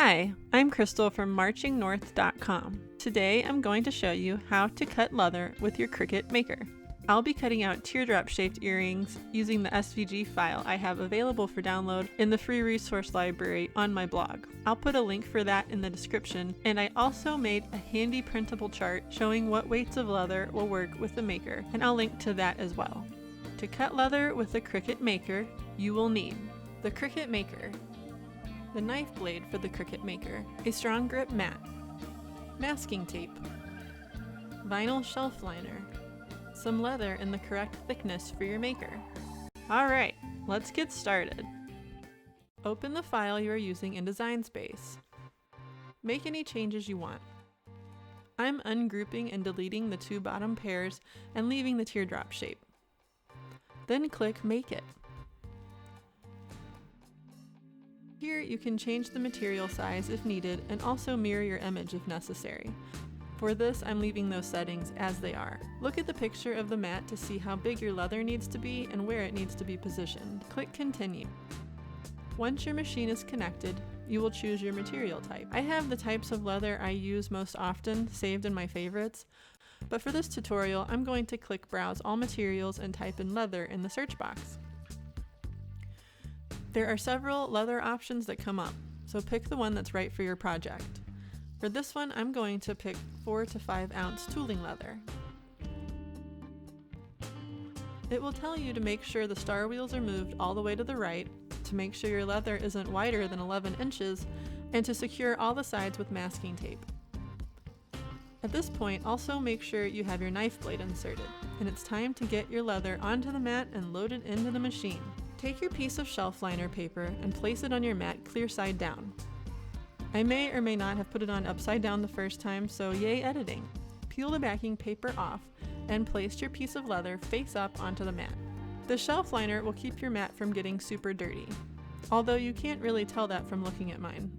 Hi, I'm Crystal from MarchingNorth.com. Today I'm going to show you how to cut leather with your Cricut Maker. I'll be cutting out teardrop-shaped earrings using the SVG file I have available for download in the free resource library on my blog. I'll put a link for that in the description, and I also made a handy printable chart showing what weights of leather will work with the Maker, and I'll link to that as well. To cut leather with the Cricut Maker, you will need the Cricut Maker, the knife blade for the Cricut Maker, a strong grip mat, masking tape, vinyl shelf liner, some leather in the correct thickness for your maker. Alright, let's get started. Open the file you are using in Design Space. Make any changes you want. I'm ungrouping and deleting the two bottom pairs and leaving the teardrop shape. Then click Make It. Here you can change the material size if needed and also mirror your image if necessary. For this, I'm leaving those settings as they are. Look at the picture of the mat to see how big your leather needs to be and where it needs to be positioned. Click Continue. Once your machine is connected, you will choose your material type. I have the types of leather I use most often saved in my favorites, but for this tutorial, I'm going to click Browse All Materials and type in leather in the search box. There are several leather options that come up, so pick the one that's right for your project. For this one, I'm going to pick 4 to 5 ounce tooling leather. It will tell you to make sure the star wheels are moved all the way to the right, to make sure your leather isn't wider than 11 inches, and to secure all the sides with masking tape. At this point, also make sure you have your knife blade inserted, and it's time to get your leather onto the mat and load it into the machine. Take your piece of shelf liner paper and place it on your mat clear side down. I may or may not have put it on upside down the first time, so yay editing. Peel the backing paper off and place your piece of leather face up onto the mat. The shelf liner will keep your mat from getting super dirty, although you can't really tell that from looking at mine.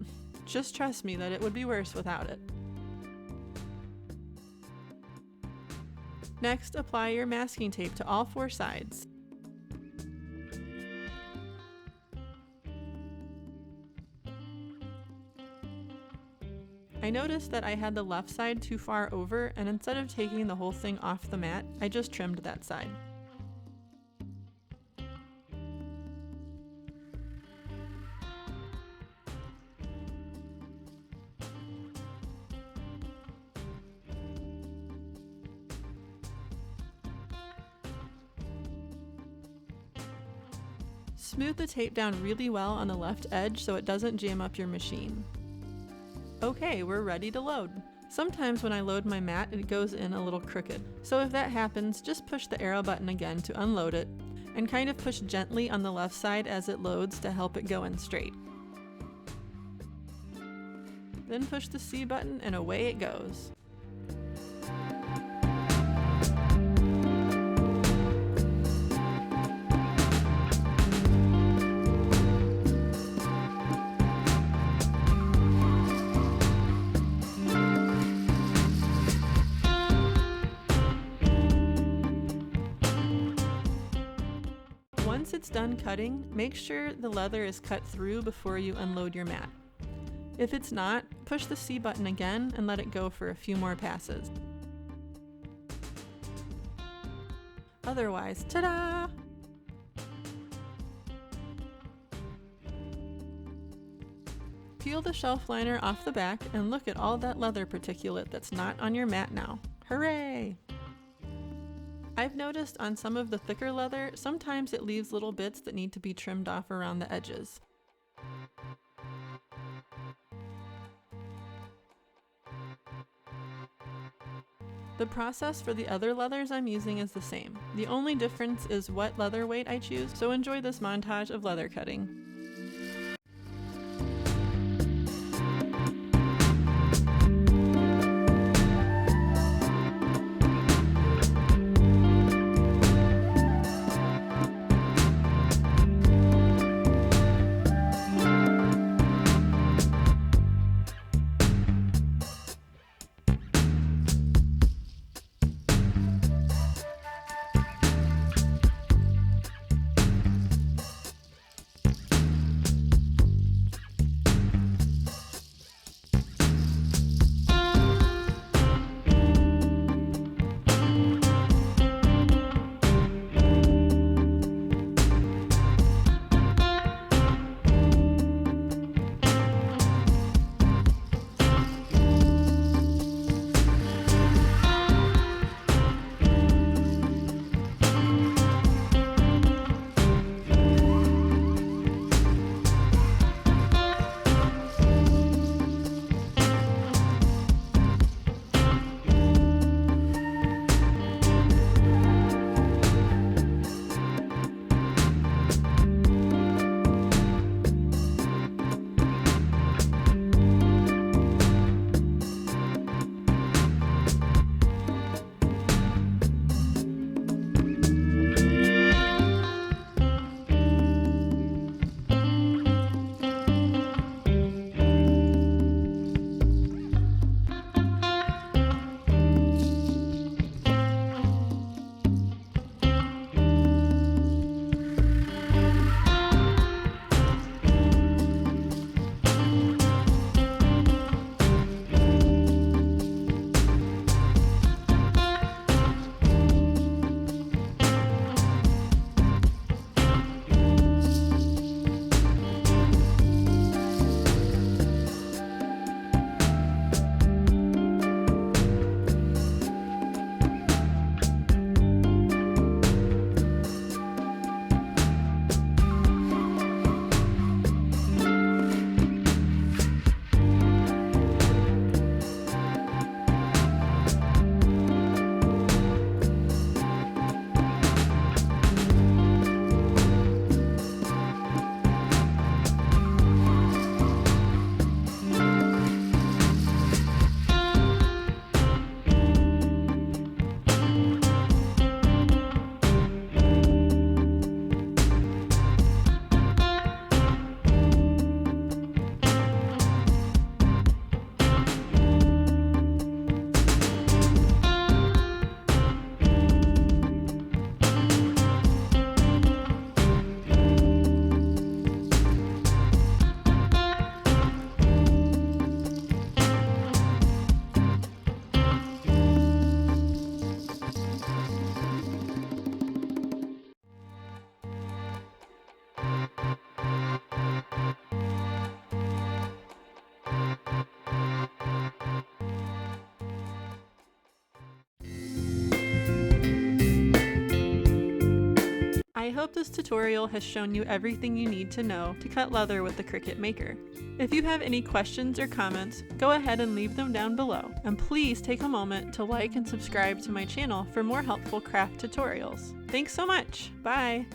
Just trust me that it would be worse without it. Next, apply your masking tape to all 4 sides. I noticed that I had the left side too far over, and instead of taking the whole thing off the mat, I just trimmed that side. Smooth the tape down really well on the left edge so it doesn't jam up your machine. Okay, we're ready to load. Sometimes when I load my mat, it goes in a little crooked. So if that happens, just push the arrow button again to unload it, and kind of push gently on the left side as it loads to help it go in straight. Then push the C button and away it goes. Once it's done cutting, make sure the leather is cut through before you unload your mat. If it's not, push the C button again and let it go for a few more passes. Otherwise, ta-da! Peel the shelf liner off the back and look at all that leather particulate that's not on your mat now. Hooray! I've noticed on some of the thicker leather, sometimes it leaves little bits that need to be trimmed off around the edges. The process for the other leathers I'm using is the same. The only difference is what leather weight I choose, so enjoy this montage of leather cutting. I hope this tutorial has shown you everything you need to know to cut leather with the Cricut Maker. If you have any questions or comments, go ahead and leave them down below. And please take a moment to like and subscribe to my channel for more helpful craft tutorials. Thanks so much! Bye!